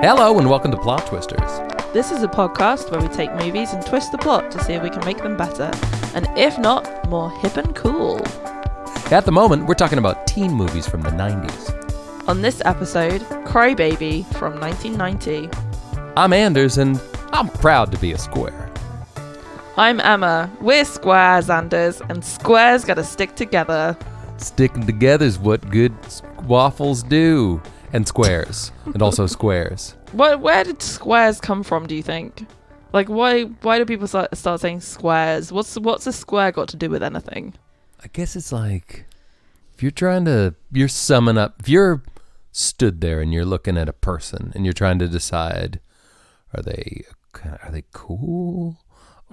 Hello and welcome to Plot Twisters. This is a podcast where we take movies and twist the plot to see if we can make them better, and if not, more hip and cool. At the moment, we're talking about teen movies from the 90s. On this episode, Crybaby from 1990. I'm Anders and I'm proud to be a square. I'm Emma. We're squares, Anders, and squares gotta stick together. Sticking together is what good waffles do. And squares. And also squares. Where did squares come from, do you think? Like, why do people start saying squares? What's a square got to do with anything? I guess it's like, if you're summing up, if you're stood there and you're looking at a person and you're trying to decide, are they cool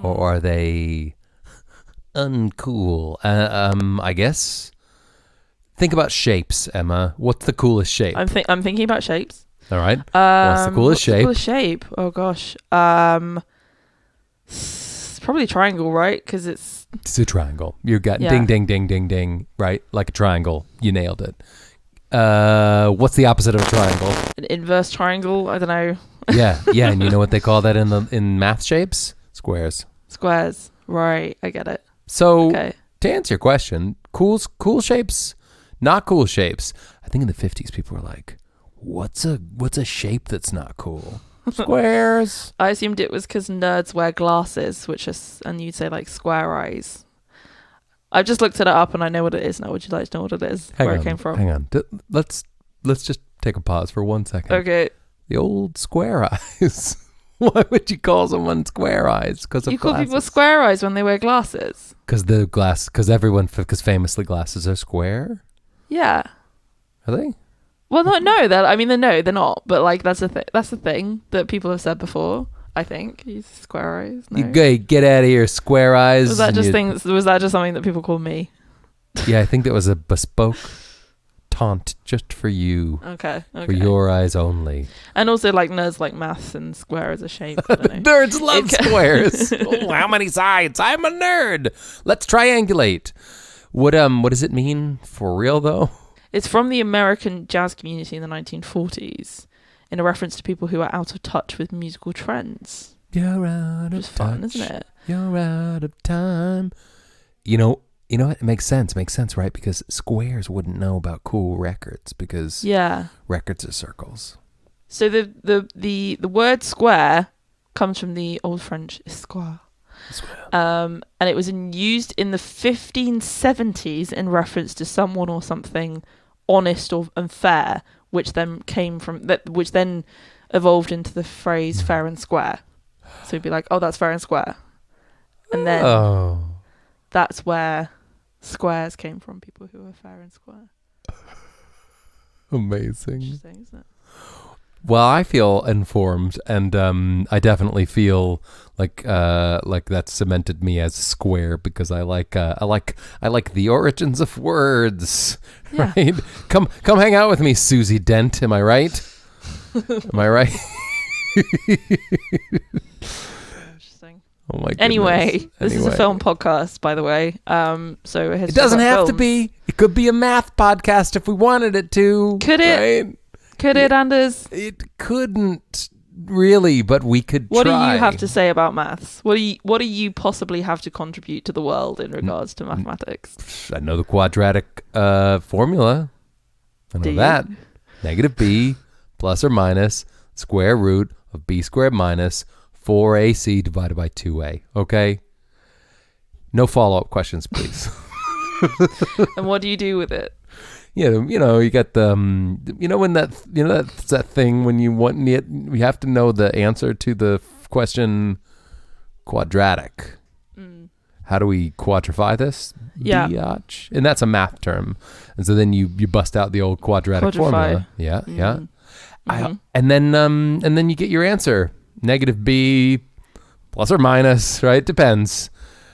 or are they uncool? I guess. Think about shapes, Emma. What's the coolest shape? I'm thinking about shapes. All right. What's the coolest shape? The coolest shape? Oh gosh. It's probably a triangle, right? Because it's a triangle. You got ding, ding, ding, ding, ding. Right, like a triangle. You nailed it. What's the opposite of a triangle? An inverse triangle. I don't know. yeah. And you know what they call that in math shapes? Squares. Squares. Right. I get it. So okay. To answer your question, cool shapes. Not cool shapes. I think in the 50s people were like, what's a shape that's not cool? Squares. I assumed it was because nerds wear glasses, and you'd say like square eyes. I've just looked it up and I know what it is now. Would you like to know what it is? Where it came from? Hang on. Let's just take a pause for 1 second. Okay. The old square eyes. Why would you call someone square eyes? Because of glasses? You call people square eyes when they wear glasses. Because famously glasses are square. Yeah. Are they? Well, they're not. But like that's the thing that people have said before. I think he's square eyes. No? You get out of here, square eyes. Was that just something that people call me? Yeah, I think that was a bespoke taunt just for you. Okay. For your eyes only. And also like nerds like maths and square as a shape. I don't know. Nerds love squares. Oh, how many sides? I'm a nerd. Let's triangulate. What does it mean for real though? It's from the American jazz community in the 1940s, in a reference to people who are out of touch with musical trends. You're out of touch. Fun, isn't it? You're out of time. You know what? It makes sense. It makes sense, right? Because squares wouldn't know about cool records because records are circles. So the word square comes from the Old French esquire. And it was used in the 1570s in reference to someone or something honest and fair, which then evolved into the phrase fair and square. So it'd be like, oh, that's fair and square. And then that's where squares came from, people who are fair and square. Amazing. Interesting, isn't it? Well, I feel informed, and I definitely feel like that cemented me as a square because I like the origins of words. Yeah. Right? Come hang out with me, Susie Dent. Am I right? Am I right? Interesting. Oh my goodness. Anyway, this is a film podcast, by the way. So it doesn't have to be. It could be a math podcast if we wanted it to. Could it? Right? Could it, Anders? It couldn't really, but we could try. What do you have to say about maths? What do you possibly have to contribute to the world in regards to mathematics? I know the quadratic formula. I know that. Negative b plus or minus square root of b squared minus 4ac divided by 2a. Okay? No follow-up questions, please. And what do you do with it? You got that's that thing when you have to know the answer to the question quadratic. How do we quadrify this? Yeah. Biatch? And that's a math term. And so then you bust out the old quadratic formula. Yeah. Mm-hmm. And then you get your answer. Negative b plus or minus, right? Depends.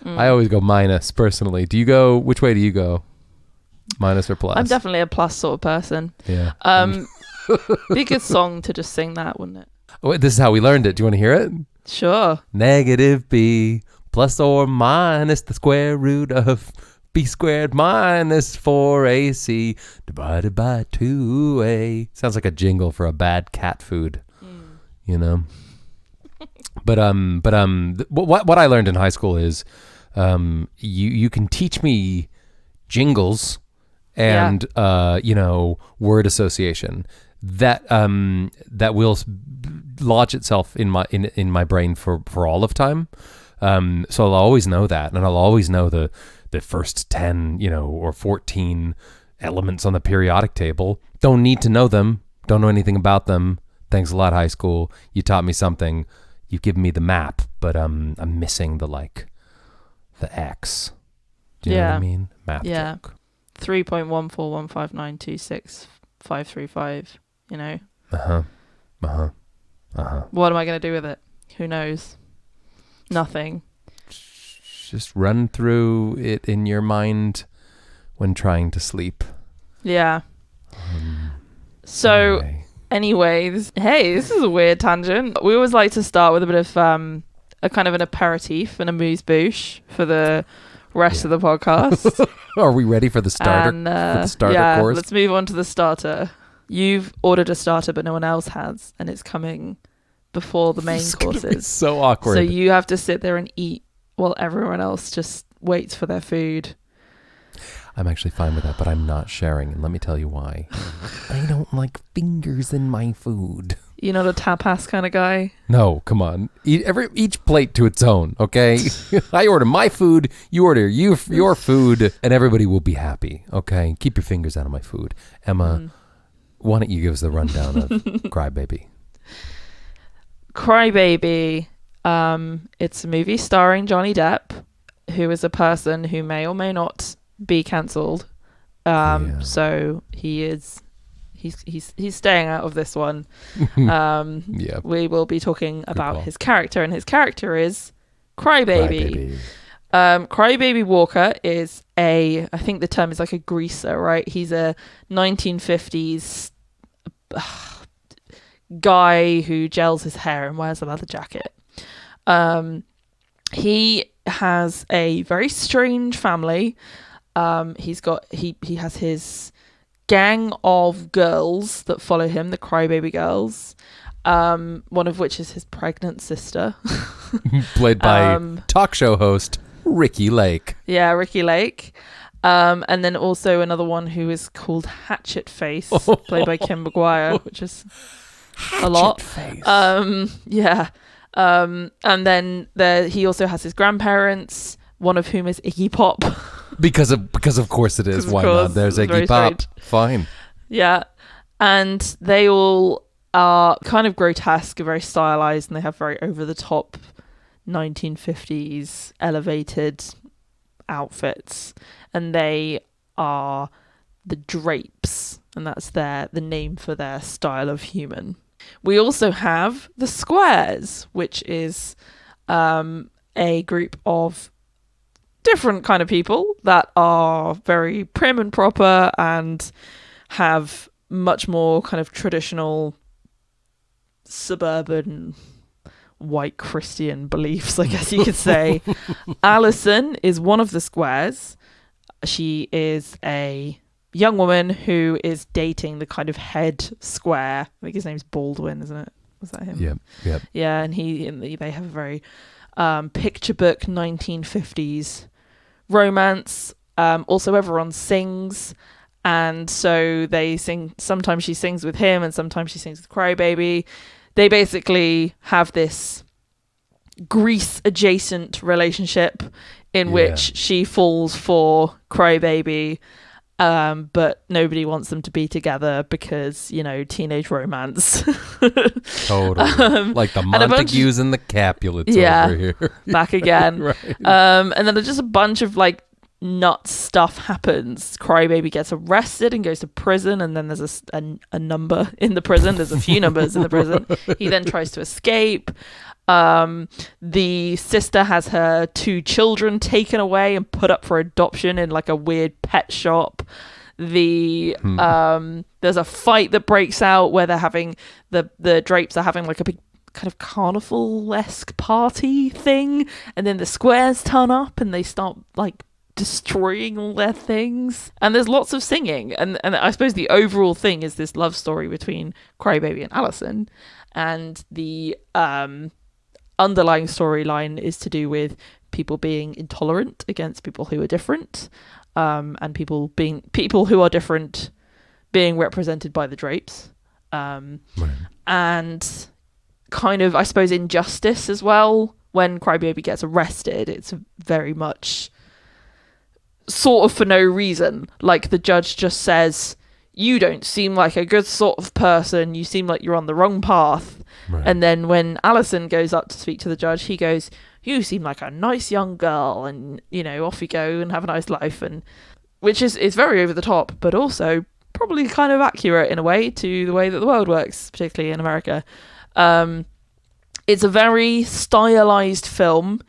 I always go minus personally. Which way do you go? Minus or plus? I'm definitely a plus sort of person. Yeah. Be a good song to just sing that, wouldn't it? Oh, wait, this is how we learned it. Do you want to hear it? Sure. Negative b plus or minus the square root of b squared minus 4ac divided by 2a. Sounds like a jingle for a bad cat food. What I learned in high school is, you can teach me jingles and word association that will lodge itself in my brain for all of time. So I'll always know that, and I'll always know the first 10 or 14 elements on the periodic table. Don't need to know them. Don't know anything about them. Thanks a lot, high school. You taught me something. You've given me the map, but I'm missing the X. Do you know what I mean? Math joke. 3.1415926.535. What am I going to do with it? Who knows? Nothing. Just run through it in your mind when trying to sleep. Yeah. So anyway, this is a weird tangent. We always like to start with a bit of a kind of an aperitif and a amuse-bouche for the rest of the podcast. Are we ready for the starter? For the starter course? Let's move on to the starter. You've ordered a starter, but no one else has, and it's coming before the main courses. It's so awkward. So you have to sit there and eat while everyone else just waits for their food. I'm actually fine with that, but I'm not sharing, and let me tell you why. I don't like fingers in my food. You're not a tapas kind of guy? No, come on. Each plate to its own, okay? I order my food, you order your food, and everybody will be happy, okay? Keep your fingers out of my food. Emma, why don't you give us the rundown of Crybaby? Crybaby. It's a movie starring Johnny Depp, who is a person who may or may not be cancelled. So he's staying out of this one. We will be talking about his character, and his character is Crybaby. Crybaby Walker is I think the term is like a greaser, right? He's a 1950s guy who gels his hair and wears a leather jacket. He has a very strange family. He has his gang of girls that follow him, the Crybaby girls. One of which is his pregnant sister, played by talk show host Ricky Lake. Yeah, Ricky Lake. And then also another one who is called Hatchet Face, played by Kim McGuire, which is a lot. Face. And then he also has his grandparents, one of whom is Iggy Pop. Because of course it is. Why not? There's Iggy Pop. Strange. Fine. Yeah. And they all are kind of grotesque, very stylized, and they have very over-the-top 1950s elevated outfits. And they are the Drapes, and that's the name for their style of human. We also have the Squares, which is a group of different kind of people that are very prim and proper and have much more kind of traditional suburban white Christian beliefs, I guess you could say. Alison is one of the Squares. She is a young woman who is dating the kind of head square. I think his name's Baldwin, isn't it? Was that him? Yep. Yeah, and they have a very picture book 1950s romance. Also, everyone sings, and so they sing. Sometimes she sings with him, and sometimes she sings with Crybaby. They basically have this Grease adjacent relationship in which she falls for Crybaby, but nobody wants them to be together because, teenage romance. Totally. Like the Montagues and the Capulets over here. Back again. Right. And then just a bunch of nuts stuff happens. Crybaby gets arrested and goes to prison, and then there's a number in the prison. There's a few numbers in the prison. He then tries to escape. The sister has her 2 children taken away and put up for adoption in a weird pet shop. There's a fight that breaks out where they're having the Drapes are having a big kind of carnival-esque party thing, and then the Squares turn up and they start destroying all their things, and there's lots of singing, and I suppose the overall thing is this love story between Crybaby and Alison. and the underlying storyline is to do with people being intolerant against people who are different, and people who are different being represented by the drapes, Right. and kind of, I suppose, injustice as well. When Crybaby gets arrested, it's very much sort of for no reason. Like, the judge just says, you don't seem like a good sort of person, you seem like you're on the wrong path. Right. And then when Alison goes up to speak to the judge, he goes, you seem like a nice young girl, and, you know, off you go and have a nice life. And which is very over the top, but also probably kind of accurate in a way to the way that the world works, particularly in America. It's a very stylized film.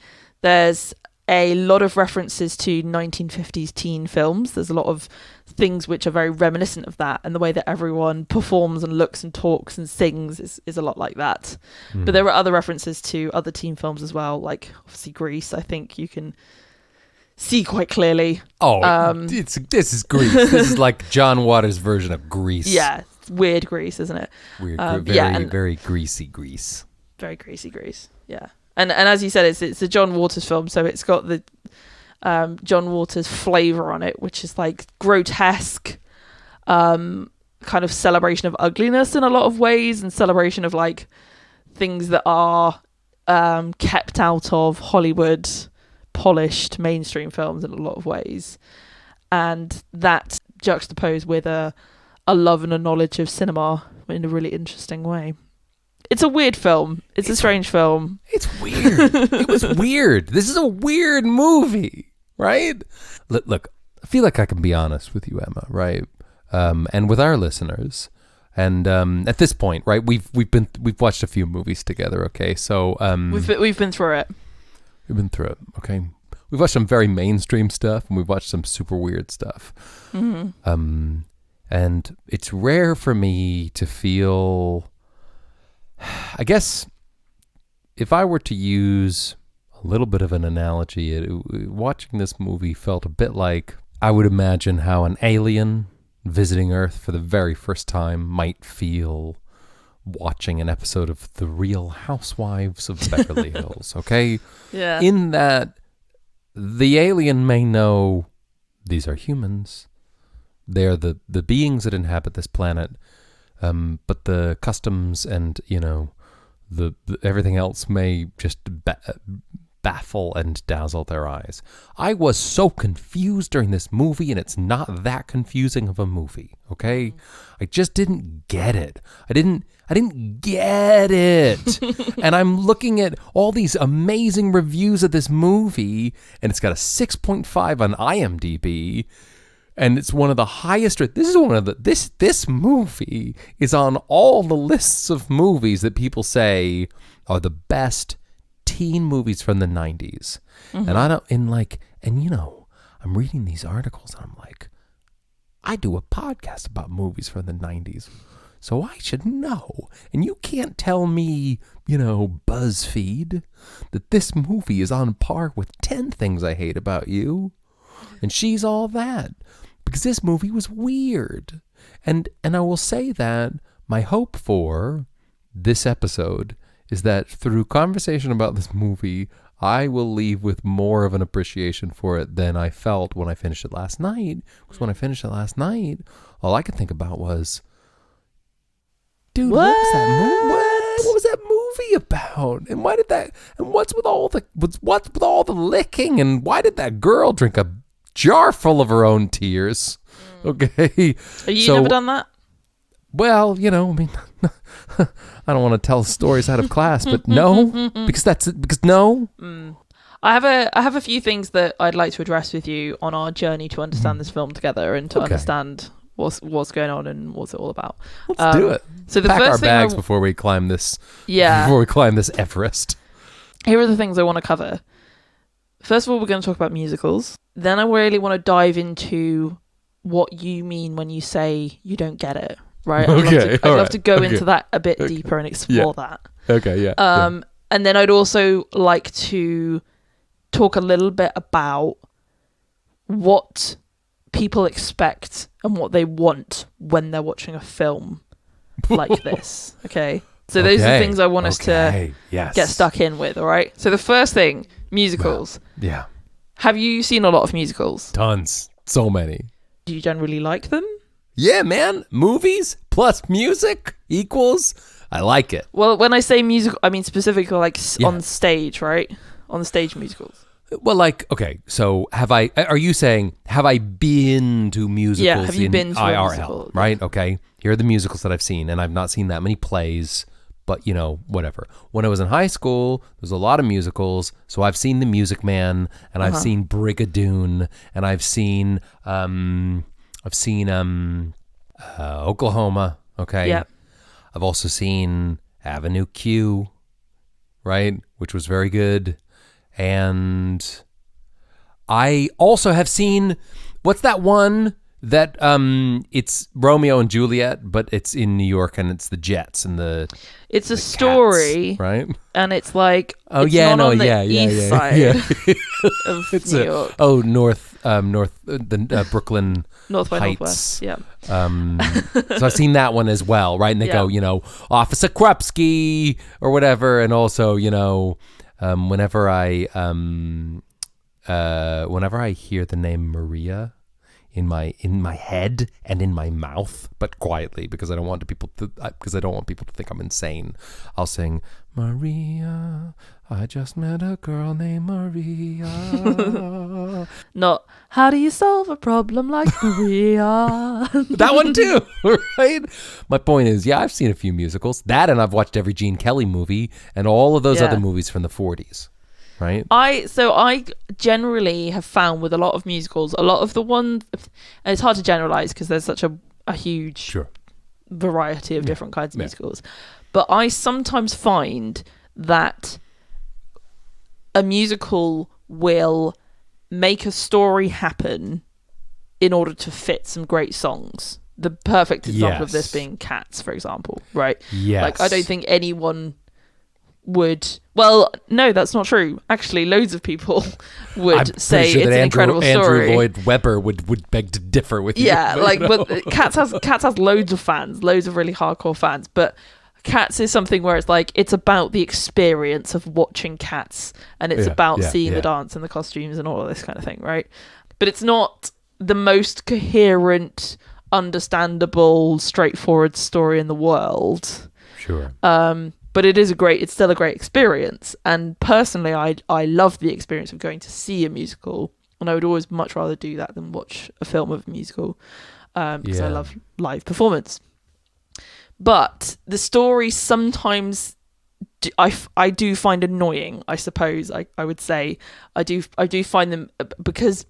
There's a lot of references to 1950s teen films. There's a lot of things which are very reminiscent of that, and the way that everyone performs and looks and talks and sings is a lot like that. But there are other references to other teen films as well, like obviously Grease. I think you can see quite clearly. This is Grease. This is like John Waters' version of Grease. Yeah, it's weird Grease, isn't it? Weird, very greasy Grease. Very greasy Grease, yeah. And as you said, it's a John Waters film, so it's got the John Waters flavour on it, which is like grotesque, kind of celebration of ugliness in a lot of ways, and celebration of like things that are kept out of Hollywood polished mainstream films in a lot of ways. And that juxtaposed with a love and a knowledge of cinema in a really interesting way. It's a weird film. It's a strange film. It's weird. It was weird. This is a weird movie, right? Look, I feel like I can be honest with you, Emma, right? And with our listeners. And at this point, right, we've watched a few movies together, okay? So we've been through it. We've been through it, okay? We've watched some very mainstream stuff, and we've watched some super weird stuff. Mm-hmm. And it's rare for me to feel, I guess, if I were to use a little bit of an analogy, watching this movie felt a bit like, I would imagine how an alien visiting Earth for the very first time might feel watching an episode of The Real Housewives of Beverly Hills, okay? Yeah. In that the alien may know these are humans. They're the beings that inhabit this planet, but the customs and, you know, the everything else may just baffle and dazzle their eyes. I was so confused during this movie, and it's not that confusing of a movie, okay? I just didn't get it. I didn't get it. And I'm looking at all these amazing reviews of this movie, and it's got a 6.5 on IMDb, and it's one of the highest. This movie is on all the lists of movies that people say are the best teen movies from the 90s. Mm-hmm. And you know, I'm reading these articles and I'm like, I do a podcast about movies from the 90s, so I should know. And you can't tell me, you know, BuzzFeed, that this movie is on par with 10 Things I Hate About You, and She's All That, because this movie was weird. And I will say that my hope for this episode is that through conversation about this movie, I will leave with more of an appreciation for it than I felt when I finished it last night. Because when I finished it last night, all I could think about was, dude, what was that movie? What was that movie about? And why did that? And what's with all the licking? And why did that girl drink a jar full of her own tears? Okay, have you never done that? Well, you know, I mean, I don't want to tell stories out of class, but no, because no. I have a few things that I'd like to address with you on our journey to understand this film together and to understand what's going on and what's it all about. Let's do it. So pack our bags before we climb this. Yeah. Before we climb this Everest. Here are the things I want to cover. First of all, we're going to talk about musicals. Then I really want to dive into what you mean when you say you don't get it. Right. I'd love to go into that a bit deeper and explore that. Okay. Yeah. And then I'd also like to talk a little bit about what people expect and what they want when they're watching a film like this. Okay. So those are the things I want us to yes. get stuck in with, all right? So the first thing, musicals. Well, yeah. Have you seen a lot of musicals? Tons. So many. Do you generally like them? Yeah, man. Movies plus music equals... I like it. Well, when I say musical, I mean specifically like on stage, right? On the stage musicals. Well, like, okay, so are you saying, have I been to musicals have you been to IRL, a musical? right? Yeah. Okay, here are the musicals that I've seen, and I've not seen that many plays, but, whatever. When I was in high school, there's a lot of musicals, so I've seen The Music Man, and I've seen Brigadoon, and I've seen Oklahoma, okay? Yep. I've also seen Avenue Q, right, which was very good. And I also have seen, what's that one that it's Romeo and Juliet, but it's in New York and it's the Jets and it's a story, cats, right? And it's like on the east side of New York. Brooklyn North by Heights. Northwest, yeah. So I've seen that one as well, right? And they go, Officer Krupski or whatever, and also, whenever I hear the name Maria in my head and in my mouth, but quietly because I don't want people to think I'm insane, I'll sing Maria. I just met a girl named Maria. Not how do you solve a problem like Maria? That one too, right? My point is, I've seen a few musicals. That, and I've watched every Gene Kelly movie and all of those other movies from the 40s, right? I generally have found with a lot of musicals, a lot of the ones, and it's hard to generalize because there's such a huge variety of different kinds of musicals, but I sometimes find that a musical will make a story happen in order to fit some great songs. The perfect example of this being Cats, for example, right? Yes. Like, I don't think anyone would... Well, no, that's not true. Actually, loads of people would say it's an incredible story. Andrew Lloyd Webber would beg to differ with you. Yeah, but Cats has loads of fans, loads of really hardcore fans, but Cats is something where it's like, it's about the experience of watching Cats, and it's about seeing the dance and the costumes and all of this kind of thing, right? But it's not the most coherent, understandable, straightforward story in the world. Sure. But it's still a great experience. And personally, I love the experience of going to see a musical, and I would always much rather do that than watch a film of a musical, because I love live performance. But the stories sometimes I do find annoying, I suppose. I would say I do find them because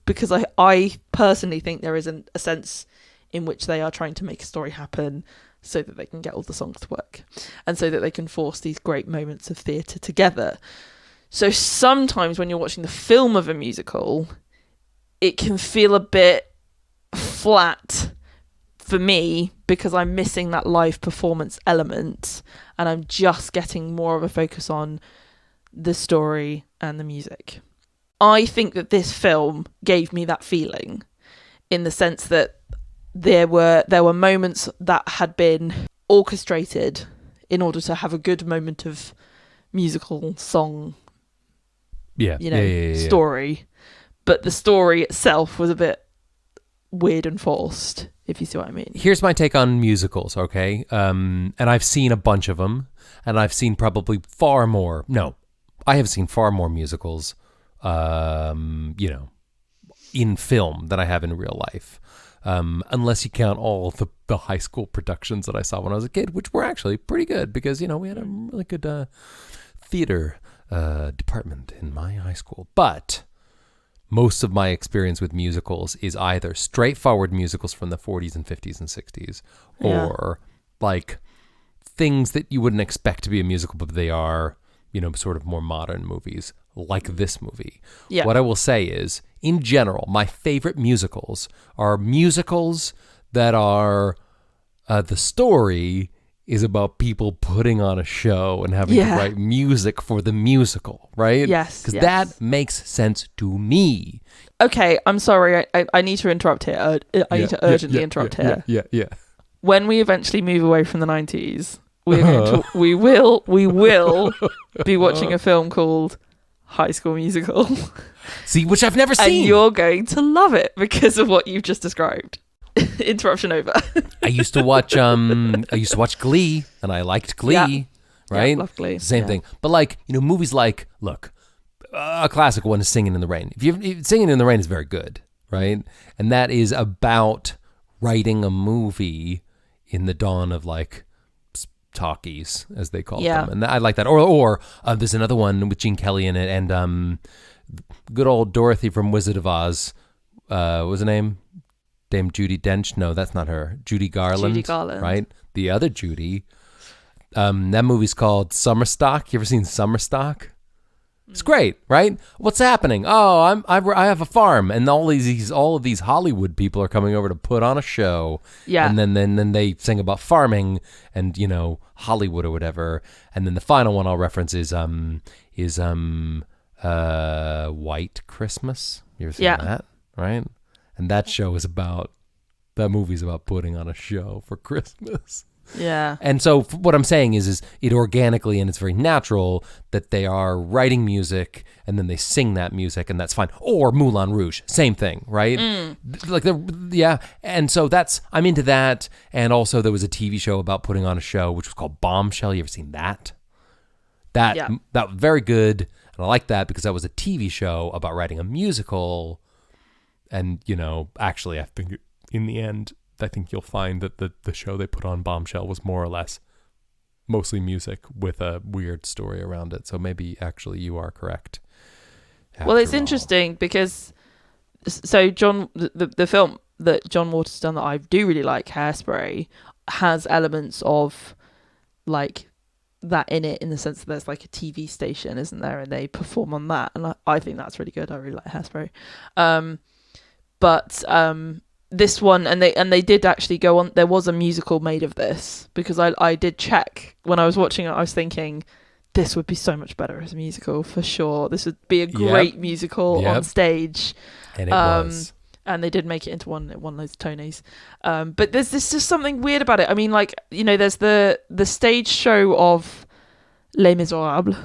I personally think there is a sense in which they are trying to make a story happen so that they can get all the songs to work and so that they can force these great moments of theatre together. So sometimes when you're watching the film of a musical, it can feel a bit flat for me because I'm missing that live performance element and I'm just getting more of a focus on the story and the music. I think that this film gave me that feeling in the sense that there were moments that had been orchestrated in order to have a good moment of musical song story, but the story itself was a bit weird and forced, if you see what I mean. Here's my take on musicals, okay? And I've seen a bunch of them, and I've seen probably far more. No, I have seen far more musicals, in film than I have in real life. Unless you count all the high school productions that I saw when I was a kid, which were actually pretty good because, we had a really good theater department in my high school. But most of my experience with musicals is either straightforward musicals from the 40s and 50s and 60s or like things that you wouldn't expect to be a musical, but they are, sort of more modern movies like this movie. Yeah. What I will say is, in general, my favorite musicals are musicals that are the story is about people putting on a show and having to write music for the musical, right? Yes. Because that makes sense to me. Okay, I'm sorry. I need to interrupt here. I need to urgently interrupt here. Yeah. When we eventually move away from the 90s we will be watching a film called High School Musical. See, which I've never seen. And you're going to love it because of what you've just described. Interruption over. I used to watch Glee, and I liked Glee, Yeah. right? Yeah, love Glee. Same thing. But like, movies like, look, a classic one is Singing in the Rain. Singing in the Rain is very good, right? And that is about writing a movie in the dawn of like talkies, as they call them, and I like that. Or there's another one with Gene Kelly in it, and good old Dorothy from Wizard of Oz. What was her name? Dame Judi Dench? No, that's not her. Judy Garland. Judy Garland, right? The other Judy. That movie's called Summer Stock. You ever seen Summer Stock? It's great, right? What's happening? Oh, I have a farm, and all of these Hollywood people are coming over to put on a show. Yeah. And then they sing about farming and Hollywood or whatever. And then the final one I'll reference is White Christmas. You ever seen that? Right? And that movie's about putting on a show for Christmas. Yeah. And so what I'm saying is it organically, and it's very natural that they are writing music and then they sing that music, and that's fine. Or Moulin Rouge, same thing, right? And so I'm into that. And also there was a TV show about putting on a show which was called Bombshell. You ever seen that? That was very good, and I like that because that was a TV show about writing a musical. And actually, I think in the end, I think you'll find that the show they put on, Bombshell, was more or less mostly music with a weird story around it. So maybe actually you are correct. Well, it's interesting because the film that John Waters done that I do really like, Hairspray, has elements of like that in it, in the sense that there's like a TV station, isn't there? And they perform on that. And I think that's really good. I really like Hairspray. But this one, and they did actually go on, there was a musical made of this, because I did check when I was watching it. I was thinking this would be so much better as a musical for sure. This would be a great musical on stage. And it was. And they did make it into one of those Tonys. But there's just something weird about it. I mean, like, there's the stage show of Les Miserables.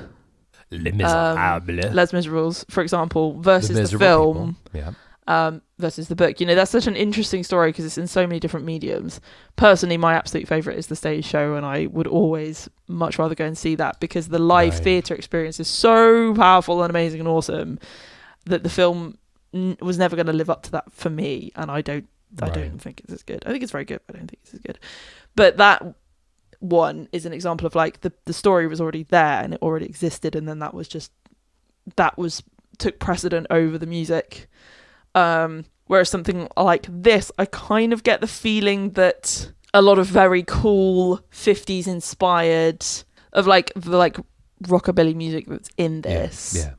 Les Miserables, for example, versus the film. People. Yeah. Versus the book. That's such an interesting story because it's in so many different mediums. Personally, my absolute favourite is the stage show, and I would always much rather go and see that because the live theatre experience is so powerful and amazing and awesome that the film was never going to live up to that for me, and I don't think it's as good. I think it's very good, but I don't think it's as good. But that one is an example of like the story was already there and it already existed, and then that took precedent over the music. Whereas something like this, I kind of get the feeling that a lot of very cool 50s inspired of like the rockabilly music that's in this. Yeah.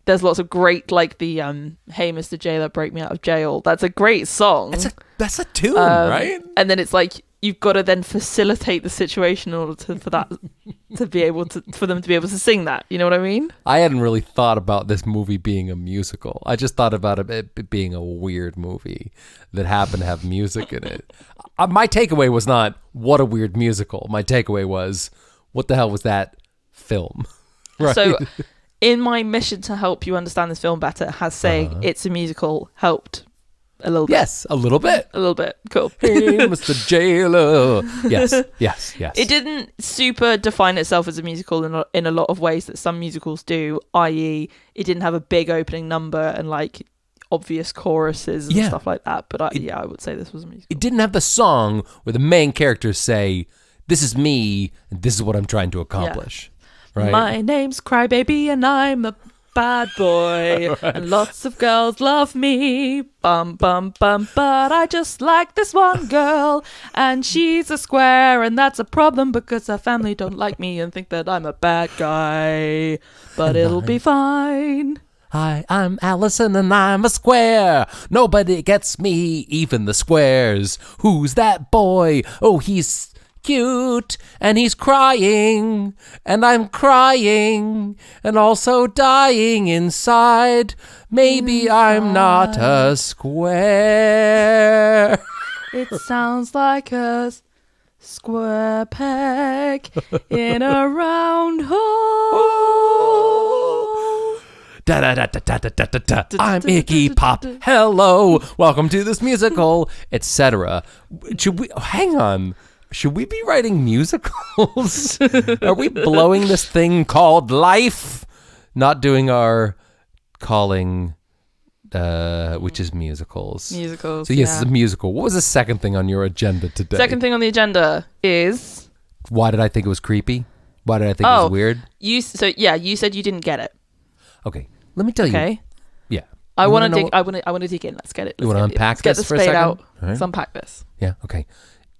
There's lots of great, like the Hey Mr. Jailer, Break Me Out of Jail. That's a great song. That's a tune, right? And then it's like you've got to then facilitate the situation in order for them to be able to sing that. You know what I mean? I hadn't really thought about this movie being a musical. I just thought about it being a weird movie that happened to have music in it. My takeaway was not what a weird musical. My takeaway was what the hell was that film? Right? So in my mission to help you understand this film better, has saying it's a musical helped a little bit. Yes, a little bit. A little bit. Cool. Hey, Mr. Jailer. Yes. It didn't super define itself as a musical in a lot of ways that some musicals do, i.e. it didn't have a big opening number and like obvious choruses and stuff like that. But I would say this was a musical. It didn't have the song where the main characters say, this is me, and this is what I'm trying to accomplish. Right? My name's Crybaby and I'm a bad boy, and lots of girls love me, bum bum bum, but I just like this one girl, and she's a square, and that's a problem because her family don't like me and think that I'm a bad guy, but it'll be fine. Hi, I'm Allison and I'm a square. Nobody gets me, even the squares. Who's that boy? Oh, he's cute, and he's crying, and I'm crying, and also dying inside. Maybe I'm not a square. It sounds like a Square peg in a round hole. Da da da da da da da da. I'm Iggy Pop. Hello, welcome to this musical, etc. Should we hang on? Should we be writing musicals? Are we blowing this thing called life? Not doing our calling, which is musicals. Musicals. So yes, it's a musical. What was the second thing on your agenda today? Second thing on the agenda is. Why did I think it was creepy? Why did I think it was weird? You said you didn't get it. Okay, let me tell you. Okay. Yeah. I want to dig. I want to dig in. Let's get it. You want to unpack this for a second? Out. Right. Let's unpack this. Yeah. Okay.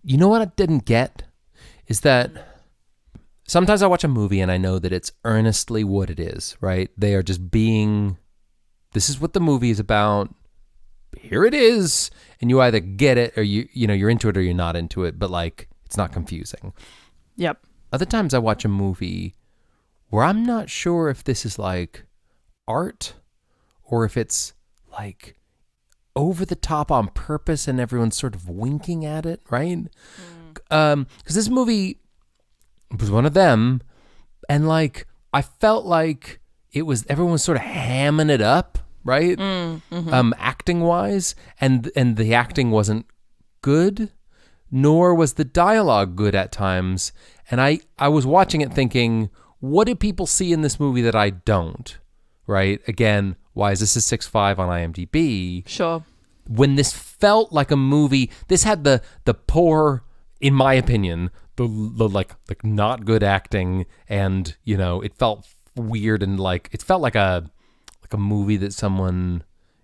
You know what I didn't get is that sometimes I watch a movie and I know that it's earnestly what it is. Right? They are just being. This is what the movie is about. Here it is, and you either get it or you're into it or you're not into it. But like, it's not confusing. Yep. Other times I watch a movie where I'm not sure if this is like art or if it's like over the top on purpose and everyone's sort of winking at it, right? Because this movie was one of them, and like I felt like everyone was sort of hamming it up, right? Acting wise, and the acting wasn't good, nor was the dialogue good at times. And I was watching it thinking, what do people see in this movie that I don't? Right? Again, why is this a 6.5 on IMDb? Sure. When this felt like a movie, this had the poor, in my opinion, the like not good acting, and it felt weird, and like it felt like a movie that someone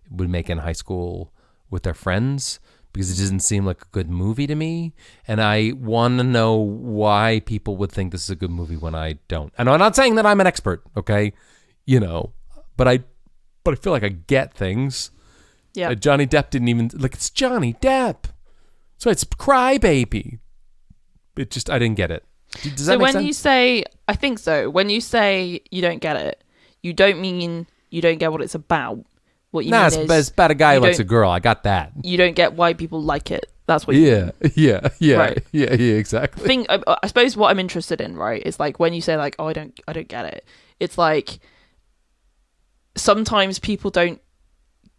would make in high school with their friends, because it doesn't seem like a good movie to me. And I want to know why people would think this is a good movie when I don't. And I'm not saying that I'm an expert, okay? But I feel like I get things. Yeah. Johnny Depp didn't even, like, it's Johnny Depp. So it's Crybaby. I didn't get it. Does that make sense? When you say, I think so, when you say you don't get it, you don't mean you don't get what it's about. What you mean is it's about a guy who likes a girl. I got that. You don't get why people like it. That's what you mean. Yeah, right. yeah, exactly. I suppose what I'm interested in, right, is like when you say like, oh, I don't get it. It's like sometimes people don't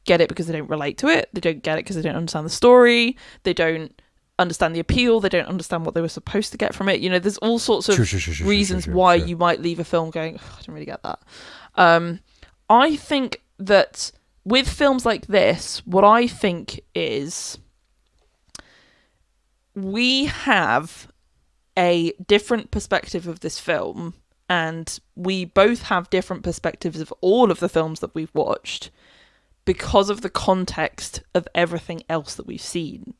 get it because they don't relate to it. They don't get it because they don't understand the story. They don't understand the appeal. They don't understand what they were supposed to get from it. There's all sorts of reasons why you might leave a film going, oh, I didn't really get that. I think that with films like this, what I think is we have a different perspective of this film, and we both have different perspectives of all of the films that we've watched because of the context of everything else that we've seen,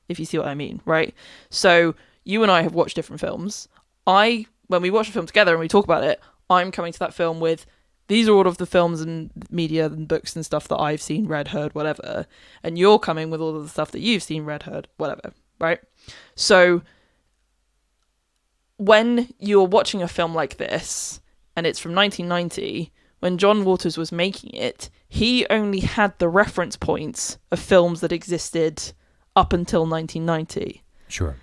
if you see what I mean, right? So you and I have watched different films. When we watch a film together and we talk about it, I'm coming to that film with, these are all of the films and media and books and stuff that I've seen, read, heard, whatever. And you're coming with all of the stuff that you've seen, read, heard, whatever, right? So when you're watching a film like this, and it's from 1990, when John Waters was making it, he only had the reference points of films that existed up until 1990. Sure.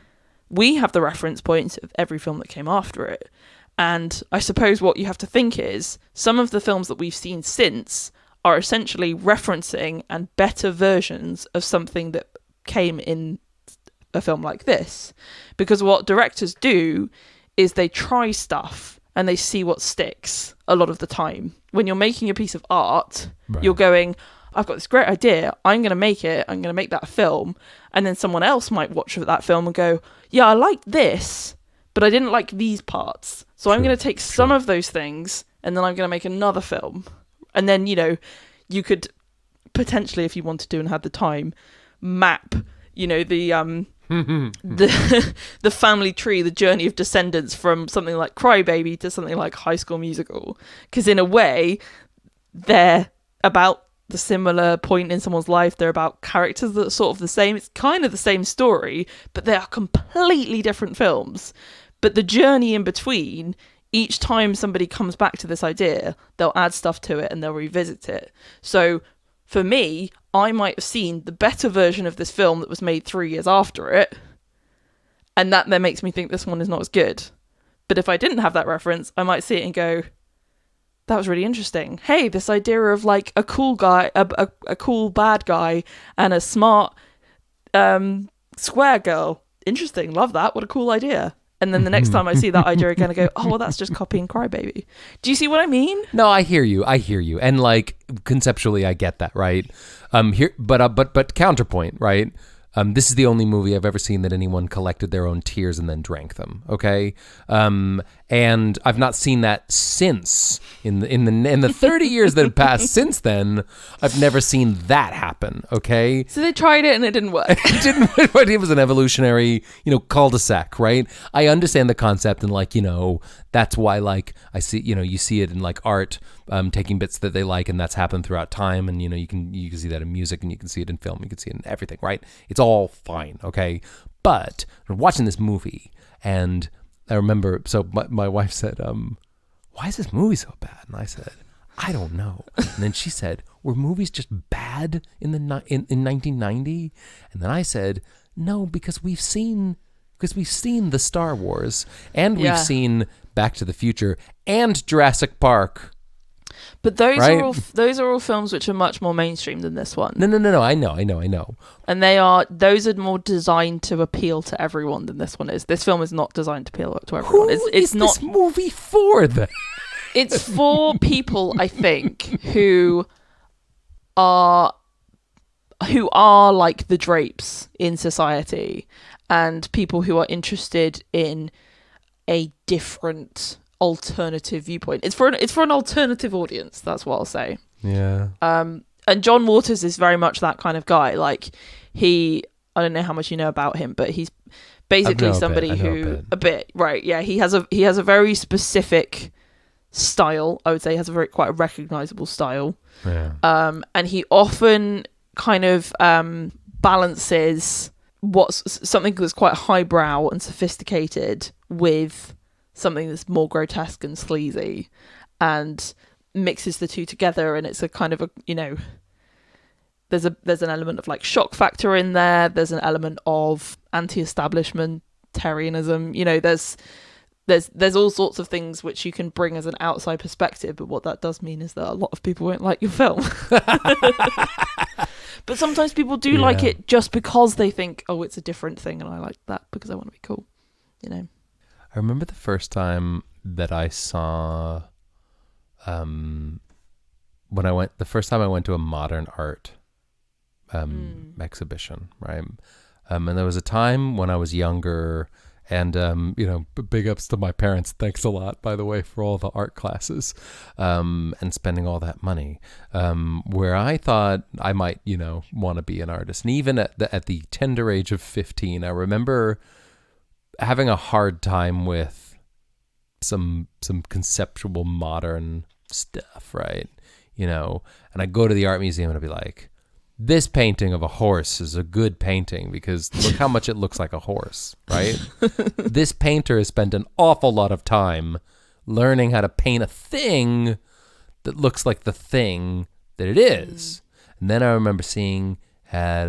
We have the reference points of every film that came after it. And I suppose what you have to think is some of the films that we've seen since are essentially referencing and better versions of something that came in a film like this. Because what directors do is they try stuff and they see what sticks a lot of the time. When you're making a piece of art, right, you're going, I've got this great idea, I'm going to make it, I'm going to make that a film. And then someone else might watch that film and go, yeah, I like this, but I didn't like these parts. So I'm going to take some of those things and then I'm going to make another film. And then, you could potentially, if you wanted to and had the time, map, the the family tree, the journey of descendants from something like Crybaby to something like High School Musical. Because in a way, they're about the similar point in someone's life. They're about characters that are sort of the same. It's kind of the same story, but they are completely different films. But the journey in between, each time somebody comes back to this idea, they'll add stuff to it and they'll revisit it. So for me, I might have seen the better version of this film that was made 3 years after it, And that then makes me think this one is not as good. But if I didn't have that reference, I might see it and go, that was really interesting. Hey, this idea of like a cool guy, a cool bad guy, and a smart square girl. Interesting. Love that. What a cool idea. And then the next time I see that idea again, I go, oh, well, that's just copying Crybaby. Do you see what I mean? No, I hear you. And like conceptually, I get that, right? But counterpoint, right? This is the only movie I've ever seen that anyone collected their own tears and then drank them. Okay, and I've not seen that since in the 30 years that have passed since then. I've never seen that happen. Okay, so they tried it and it didn't work. It was an evolutionary, cul-de-sac, right? I understand the concept, and like, that's why, like, I see, you see it in like art, taking bits that they like, and that's happened throughout time, and you can see that in music, and you can see it in film, you can see it in everything, right? It's all fine, okay? But I'm watching this movie, and I remember, so my wife said, why is this movie so bad? And I said, I don't know. And then she said, were movies just bad in 1990? And then I said, no, because we've seen the Star Wars, and we've seen Back to the Future and Jurassic Park. But those are all films which are much more mainstream than this one. No. I know. And those are more designed to appeal to everyone than this one is. This film is not designed to appeal to everyone. It's not this movie for then? It's for people, I think, who are like the drapes in society, and people who are interested in a different alternative viewpoint. It's for an alternative audience. That's what I'll say. Yeah. And John Waters is very much that kind of guy. Like I don't know how much you know about him, but he's basically somebody who a bit, right? Yeah, he has a very specific style. I would say he has quite a recognizable style. Yeah. And he often kind of balances what's something that's quite highbrow and sophisticated with something that's more grotesque and sleazy, and mixes the two together, and it's a kind of there's an element of like shock factor in there. There's an element of anti-establishmentarianism. There's all sorts of things which you can bring as an outside perspective, but what that does mean is that a lot of people won't like your film. But sometimes people do like it just because they think, oh, it's a different thing, and I like that because I want to be cool. I remember the first time that I saw, the first time I went to a modern art exhibition, right? And there was a time when I was younger, and big ups to my parents. Thanks a lot, by the way, for all the art classes, and spending all that money. Where I thought I might, want to be an artist, and even at the tender age of 15, I remember having a hard time with some conceptual modern stuff, right? And I go to the art museum and I'd be like, this painting of a horse is a good painting because look how much it looks like a horse, right? This painter has spent an awful lot of time learning how to paint a thing that looks like the thing that it is. And then I remember seeing at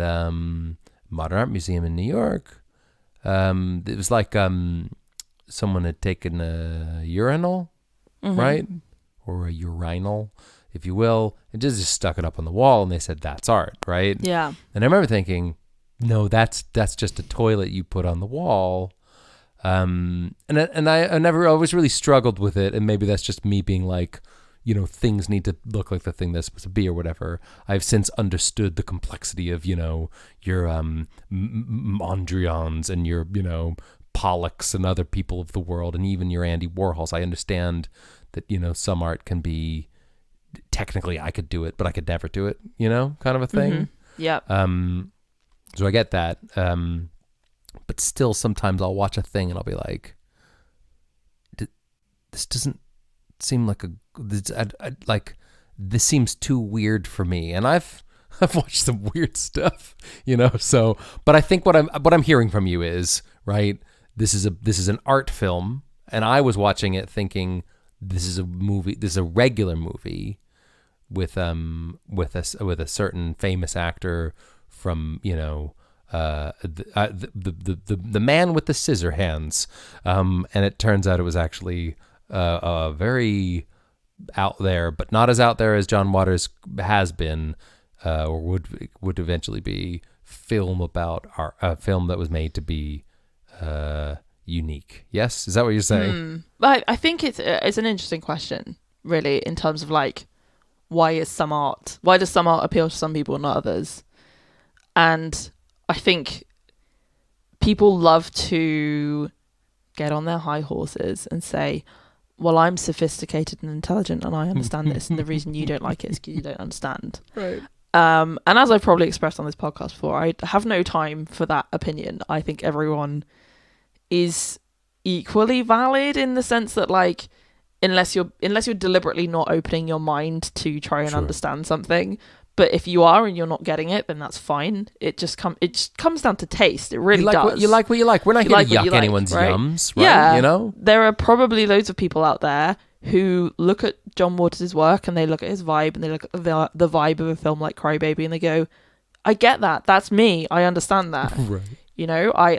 Modern Art Museum in New York, it was like someone had taken a urinal, right? Or a urinal, if you will, and just stuck it up on the wall, and they said that's art, right? Yeah. And I remember thinking, no, that's just a toilet you put on the wall. And I always really struggled with it, and maybe that's just me being like, things need to look like the thing they're supposed to be or whatever. I've since understood the complexity of, your Mondrians and your, Pollocks and other people of the world, and even your Andy Warhols. I understand that, some art can be, technically I could do it, but I could never do it, kind of a thing. Yeah. So I get that. But still sometimes I'll watch a thing and I'll be like, this doesn't seem like this seems too weird for me. And I've watched some weird stuff, so, but I think what I'm hearing from you is, right, this is an art film, and I was watching it thinking this is a movie, this is a regular movie with a certain famous actor from, the man with the scissor hands, and it turns out it was actually very out there, but not as out there as John Waters has been, or would eventually be. Film about a film that was made to be unique. Yes, is that what you're saying? I think it's an interesting question, really, in terms of like, why does some art appeal to some people and not others? And I think people love to get on their high horses and say, well, I'm sophisticated and intelligent and I understand this, and the reason you don't like it is because you don't understand. Right. And as I've probably expressed on this podcast before, I have no time for that opinion. I think everyone is equally valid in the sense that, like, unless you're deliberately not opening your mind to try and understand something. But if you are and you're not getting it, then that's fine. It just comes down to taste. It really does. You like what you like. We're not here to yuck anyone's yums, right? Yeah. You know? There are probably loads of people out there who look at John Waters' work and they look at his vibe and they look at the vibe of a film like Cry Baby and they go, I get that. That's me. I understand that. Right. You know, I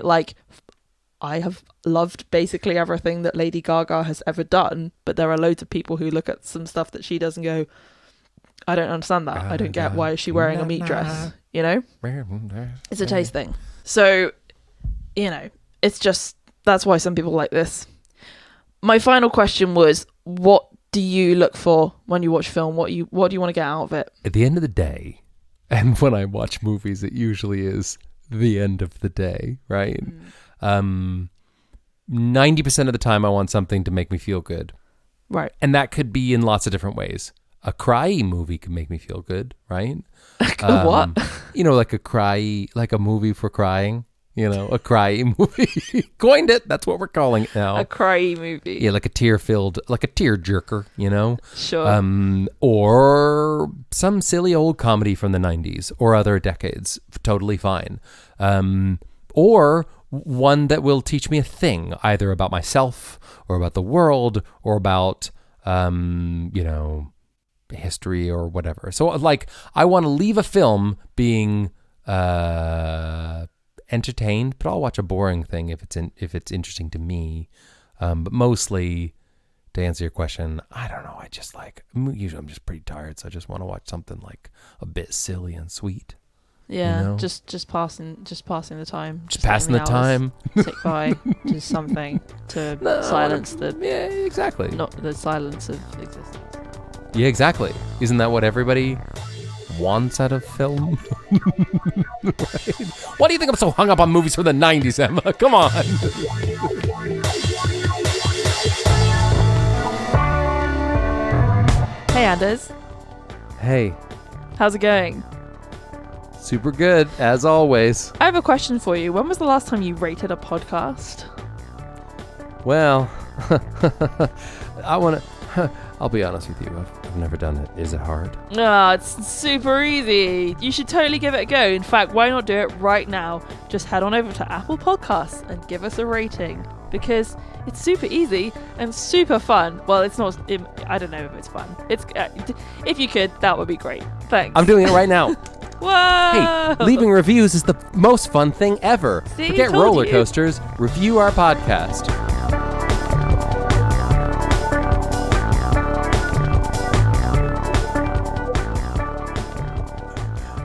have loved basically everything that Lady Gaga has ever done, but there are loads of people who look at some stuff that she does and go, I don't understand that. I don't get why is she wearing a meat dress, you know? It's a taste thing. So, you know, it's just, that's why some people like this. My final question was, what do you look for when you watch film? What do you want to get out of it? At the end of the day, and when I watch movies, it usually is the end of the day, right? 90% of the time I want something to make me feel good. Right. And that could be in lots of different ways. A cry movie can make me feel good, right? What? You know, like a movie for crying. You know, a cry movie. Coined it. That's what we're calling it now. A cry movie. Yeah, like a tear jerker, you know? Sure. Or some silly old comedy from the 90s or other decades. Totally fine. Or one that will teach me a thing, either about myself or about the world or about, you know, history or whatever. So, like, I want to leave a film being entertained, but I'll watch a boring thing if it's interesting to me. But mostly, to answer your question, I don't know. I just usually I'm just pretty tired, so I just want to watch something like a bit silly and sweet. Yeah, you know? just passing the time. Just passing the time. Tick by, just something to silence the. Yeah, exactly. Not the silence of existence. Yeah, exactly. Isn't that what everybody wants out of film? Right? Why do you think I'm so hung up on movies from the 90s, Emma? Come on. Hey, Anders. Hey. How's it going? Super good, as always. I have a question for you. When was the last time you rated a podcast? Well, I'll be honest with you. I've never done it. Is it hard? No, it's super easy. You should totally give it a go. In fact, why not do it right now? Just head on over to Apple Podcasts and give us a rating, because it's super easy and super fun. Well, it's not. I don't know if it's fun. It's if you could, that would be great. Thanks. I'm doing it right now. Whoa! Hey, leaving reviews is the most fun thing ever. See, forget told roller you. coasters. Review our podcast.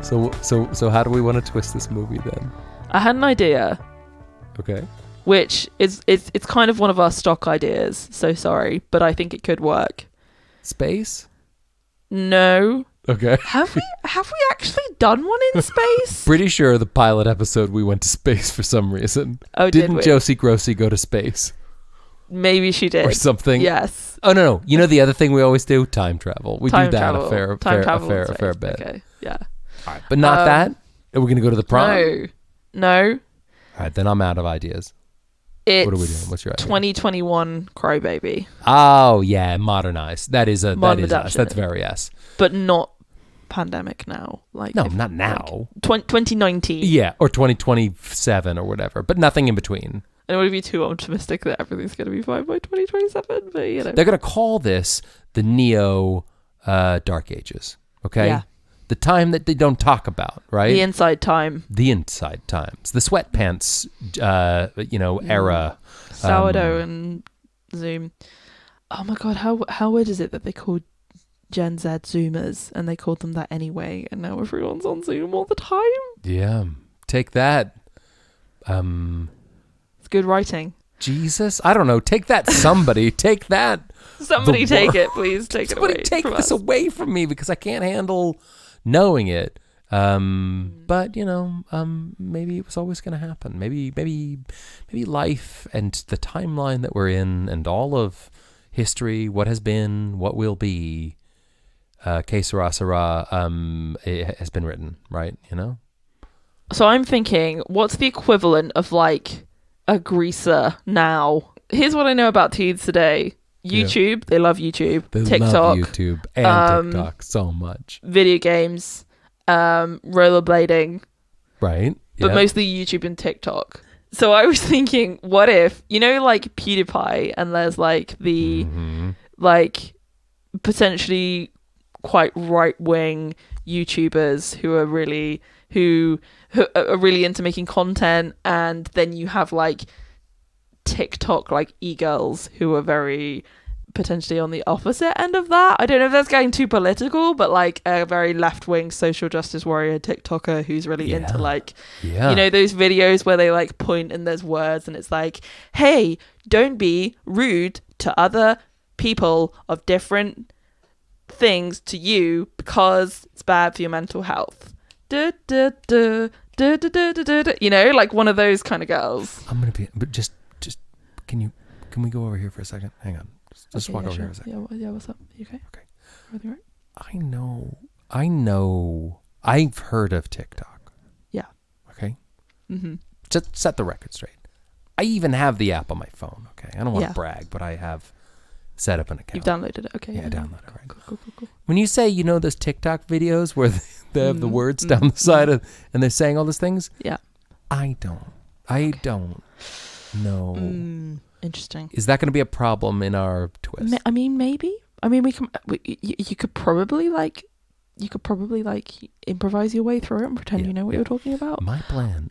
So how do we want to twist this movie then? I had an idea, Okay. which is it's kind of one of our stock ideas. So sorry, but I think it could work. Space? No. Okay. Have we actually done one in space? Pretty sure the pilot episode we went to space for some reason. Oh, Didn't did we? Josie Grossi go to space? Maybe she did. Or something? Yes. Oh, no. You know the other thing we always do? Time travel. We Time do that travel. a fair bit. Okay. Yeah. All right, but not that? Are we going to go to the prom? No. All right, then I'm out of ideas. It's What are we doing? What's your idea? 2021 Crybaby, Oh, yeah, modernized. That is us. adaptation. That's very us. but not pandemic now. Like No, not now. 2019. Yeah, or 2027 or whatever, but nothing in between. I don't want to be too optimistic that everything's going to be fine by 2027, but you know. They're going to call this the Neo Dark Ages, okay? Yeah. the time that they don't talk about, right? The inside time. The inside times. The sweatpants, era. Sourdough and Zoom. Oh my God, how weird is it that they called Gen Z Zoomers and they called them that anyway, and now everyone's on Zoom all the time? Yeah. Take that. It's good writing. Jesus, I don't know. Take that, somebody. Take that. Somebody take it, please. Take it away. Somebody take from this us. away from me because I can't handle knowing it. But maybe it was always going to happen. Maybe life and the timeline that we're in and all of history, what has been, what will be, que sera, sera, it has been written, right? You know. So I'm thinking, what's the equivalent of like a greaser now? Here's what I know about teens today. YouTube, they love YouTube. They TikTok, love YouTube and TikTok so much. Video games, rollerblading, Right. but Yeah. mostly YouTube and TikTok. So I was thinking, what if, like PewDiePie, and there's like the like potentially quite right-wing YouTubers who are really into making content, and then you have like TikTok like e-girls who are very potentially on the opposite end of that. I don't know if that's getting too political, but like a very left-wing social justice warrior TikToker who's really into like those videos where they like point and there's words and it's like, hey, don't be rude to other people of different things to you because it's bad for your mental health. Like one of those kind of girls. I'm gonna be, but just can we go over here for a second? Hang on, just walk over here for a second. Yeah, what's up? You okay? Okay. Everything right? I know. I've heard of TikTok. Yeah. Okay. Mm-hmm. Just set the record straight. I even have the app on my phone. Okay. I don't want to Yeah. brag, but I have set up an account. You've downloaded it, okay? Yeah, I downloaded it. Right. Cool. When you say, those TikTok videos where they have the words down the side of, and they're saying all those things. Yeah. I don't know. Interesting. Is that going to be a problem in our twist? I mean, maybe. I mean, you could probably improvise your way through it and pretend you know what you're talking about. My plan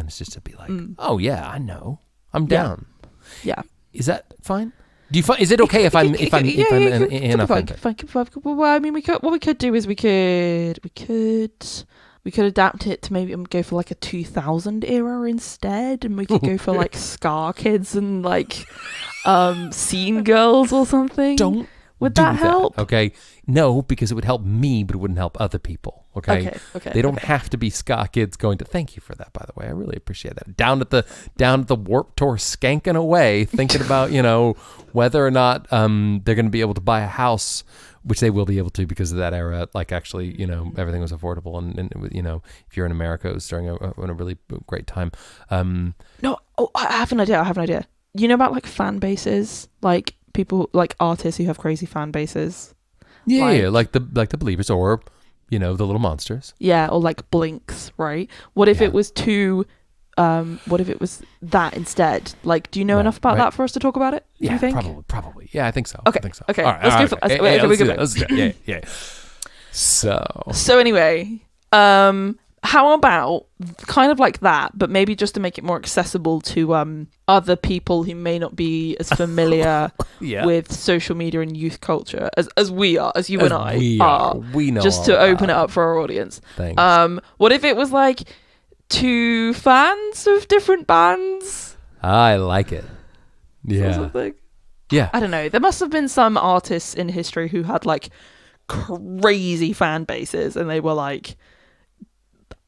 is just to be like, oh yeah, I know, I'm down. Yeah. Is that fine? Do you find? Is it okay if I'm inauthentic? Fine. Well, I mean, what we could do is we could adapt it to maybe go for like a 2000 era instead, and we could go for like Scar Kids and like Scene Girls or something. Would that help? Okay. No, because it would help me, but it wouldn't help other people. Okay. They don't have to be Ska Kids going to. Thank you for that, by the way. I really appreciate that. Down at the Warped Tour, skanking away, thinking about whether or not they're going to be able to buy a house, which they will be able to because of that era. Like actually, everything was affordable, and if you're in America, it was during a really great time. No, I have an idea. You know about like fan bases, like people like artists who have crazy fan bases. Yeah, like the Believers or the Little Monsters. Yeah, or like Blinks, right? What if it was what if it was that instead? Like, do you know enough about that for us to talk about it? Yeah, you think? probably. Yeah, I think so. Okay. I think so. Okay. All right, let's go. Let's do that. Yeah. So anyway, how about kind of like that, but maybe just to make it more accessible to other people who may not be as familiar with social media and youth culture as we are, as you and I are. We know. Just to open it up for our audience. Thanks. What if it was like two fans of different bands? I like it. Yeah. Or something? Yeah. I don't know. There must have been some artists in history who had like crazy fan bases, and they were like,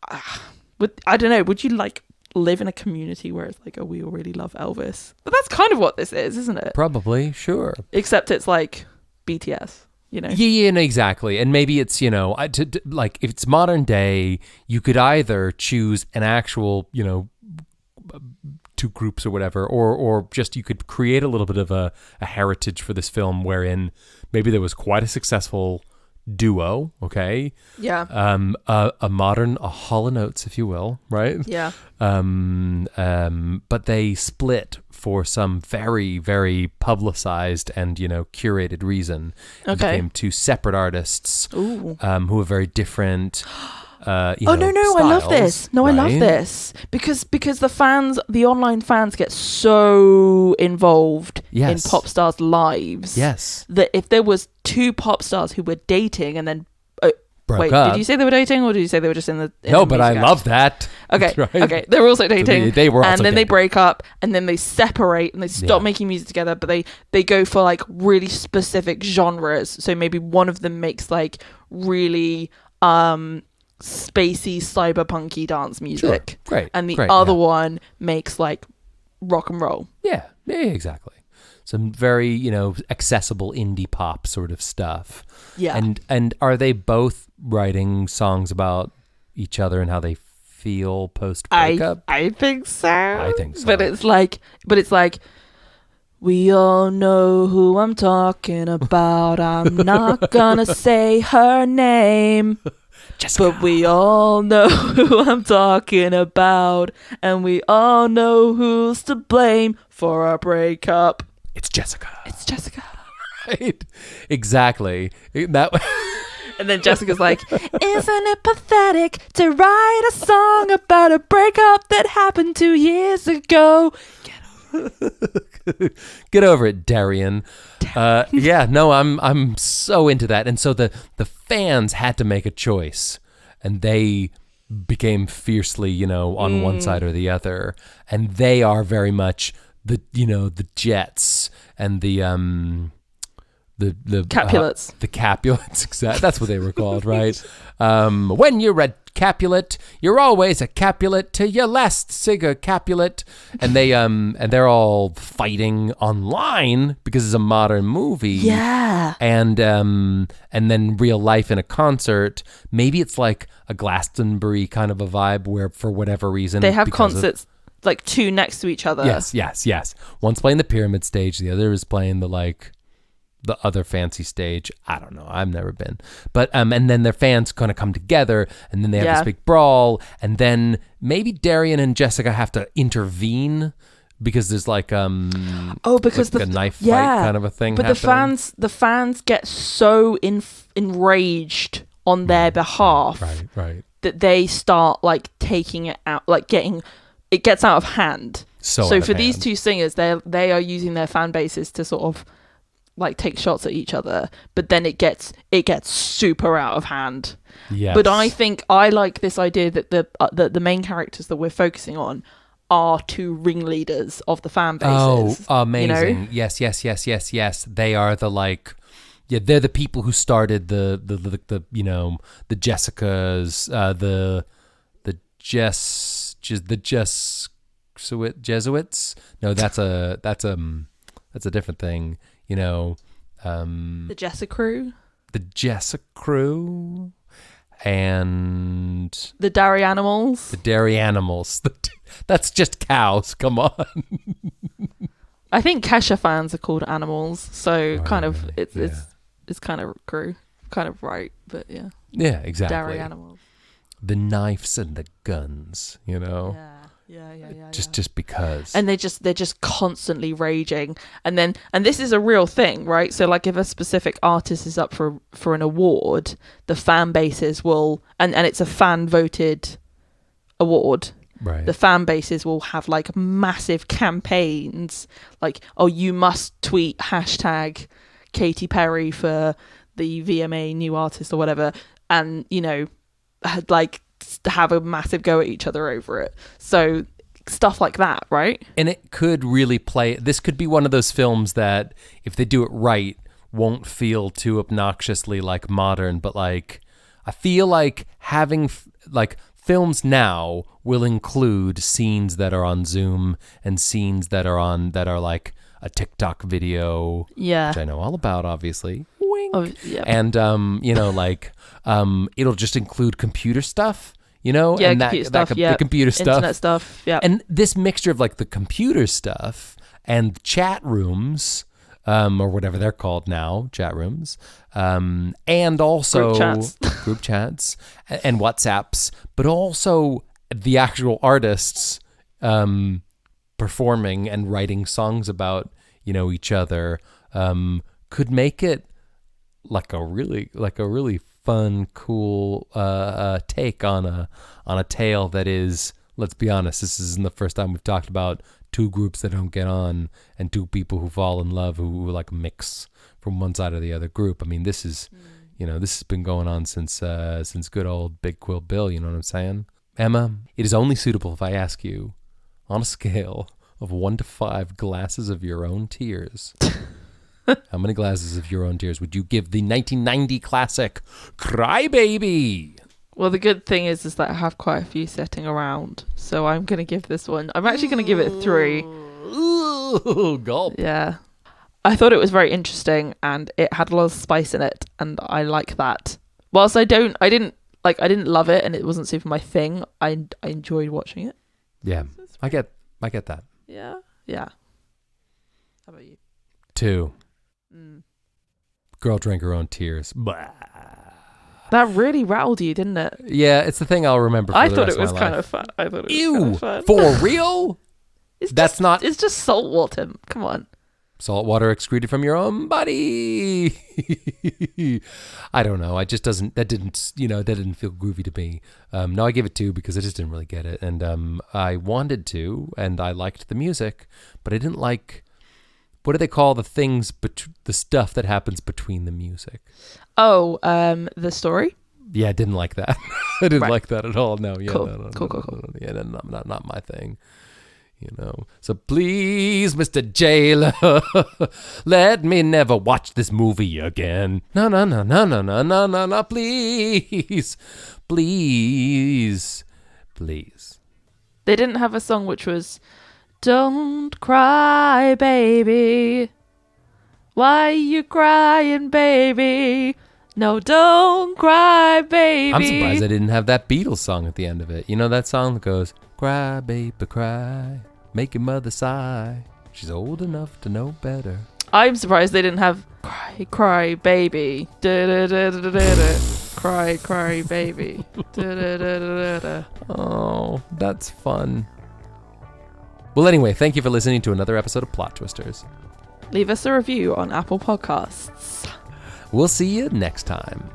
I don't know, would you like live in a community where it's like, oh, we all really love Elvis? But that's kind of what this is, isn't it? Probably, sure. Except it's like BTS, Yeah, no, exactly. And maybe it's, like if it's modern day, you could either choose an actual, two groups or whatever, or just you could create a little bit of a heritage for this film wherein maybe there was quite a successful duo, okay? Yeah. A modern, a Hall & Oates, if you will, right? Yeah. But they split for some very, very publicized and, curated reason. They Okay. became two separate artists Ooh. who are very different. No, styles, I love this. No, I love right? this because the online fans get so involved Yes. in pop stars' lives. Yes. That if there was two pop stars who were dating and then Broke up. did you say they were dating or did you say they were just in the No, the but I music love act? that. Okay, Right? okay, they're also dating. They were also and then they dating. break up, and then they separate, and they stop making music together. But they go for like really specific genres. So maybe one of them makes like really spacey cyberpunky dance music. Sure. Great. And the Great, other yeah. one makes like rock and roll. Yeah, exactly. Some very, accessible indie pop sort of stuff. Yeah. And are they both writing songs about each other and how they feel post breakup? I think so. I think so. But it's like we all know who I'm talking about. I'm not gonna say her name. Jessica. But we all know who I'm talking about, and we all know who's to blame for our breakup. It's Jessica. It's Jessica. Right? Exactly. That. And then Jessica's like, isn't it pathetic to write a song about a breakup that happened 2 years ago? Get over it, Darian. Yeah, no, I'm so into that. And so the fans had to make a choice, and they became fiercely, on one side or the other. And they are very much the Jets and the Capulets. The Capulets, exactly. That's what they were called, right? When you're a Capulet, you're always a Capulet to your last Sigga Capulet. And they're all fighting online because it's a modern movie. Yeah. And then real life in a concert. Maybe it's like a Glastonbury kind of a vibe where for whatever reason They have concerts like two next to each other. Yes. One's playing the pyramid stage, the other is playing the other fancy stage. I don't know. I've never been. But and then their fans kind of come together, and then they have this big brawl, and then maybe Darian and Jessica have to intervene because there's like because like a knife fight kind of a thing. But happening. the fans get so enraged on their behalf, right, that they start like taking it out, like it gets out of hand. So for these two singers, they are using their fan bases to sort of like take shots at each other, but then it gets super out of hand. Yes. But I think I like this idea that the main characters that we're focusing on are two ringleaders of the fan bases. Oh, amazing! Yes. They are they're the people who started the Jessicas, the Jesuits. No, that's a different thing. The Jessica crew, the Jessica crew, and the dairy animals. The dairy animals. That's just cows. Come on. I think Kesha fans are called animals, so kind of really? it's kind of crew, kind of right, but yeah. Yeah, exactly. Dairy animals. The knives and the guns. Yeah. Just because. And they're just constantly raging, and this is a real thing, right? So like if a specific artist is up for an award, the fan bases will, and it's a fan voted award. Right. The fan bases will have like massive campaigns, like, oh, you must tweet hashtag Katy Perry for the VMA new artist or whatever, and like have a massive go at each other over it. So stuff like that, right? And it could really this could be one of those films that if they do it right won't feel too obnoxiously like modern, but like I feel like having like films now will include scenes that are on Zoom and scenes that are like a TikTok video, Yeah. which I know all about, obviously. Wink. Oh, yeah. And it'll just include computer stuff, Yeah, and computer stuff, the computer stuff, internet stuff, yeah. and this mixture of like the computer stuff and chat rooms, or whatever they're called now, chat rooms, and also group chats and WhatsApps, but also the actual artists performing and writing songs about, each other, could make it like a really fun, cool take on a tale that is, let's be honest, this isn't the first time we've talked about two groups that don't get on and two people who fall in love who like mix from one side or the other group. I mean, this is, this has been going on since good old Big Quill Bill, you know what I'm saying? Emma, it is only suitable if I ask you, on a scale of 1 to 5 glasses of your own tears, how many glasses of your own tears would you give the 1990 classic Cry Baby? Well, the good thing is that I have quite a few sitting around, so I'm going to give this one. I'm actually going to give it 3. Ooh, gulp. Yeah. I thought it was very interesting, and it had a lot of spice in it, and I like that. Whilst I didn't love it, and it wasn't super my thing, I enjoyed watching it. Yeah, I get that. Yeah. How about you? 2. Girl drank her own tears. Blah. That really rattled you, didn't it? Yeah, it's the thing I'll remember for the rest of my life. Kind of fun. I thought it was Ew, kind of fun. For real? It's just salt water. Come on. Salt water excreted from your own body. I don't know. That didn't feel groovy to me. No, I gave it 2 because I just didn't really get it. And I wanted to, and I liked the music, but I didn't like, what do they call the things, the stuff that happens between the music? Oh, the story? Yeah, I didn't like that. I didn't like that at all. No, yeah. Cool. Cool. Yeah, not my thing. So please, Mr. Jailer, let me never watch this movie again. No, please. They didn't have a song which was, "Don't cry, baby. Why you crying, baby? No, don't cry, baby." I'm surprised I didn't have that Beatles song at the end of it. You know that song that goes, "Cry, baby, cry, make your mother sigh. She's old enough to know better." I'm surprised they didn't have cry, baby. Da-da-da-da-da-da. Cry, baby. Da-da-da-da-da-da. Oh, that's fun. Well, anyway, thank you for listening to another episode of Plot Twisters. Leave us a review on Apple Podcasts. We'll see you next time.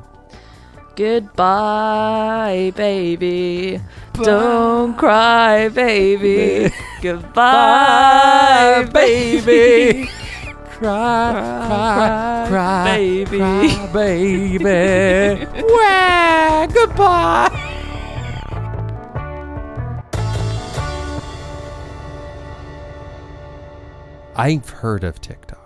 Goodbye, baby. Bye. Don't cry, baby. Goodbye, baby. Cry, baby. Cry, baby. Wah, goodbye. I've heard of TikTok.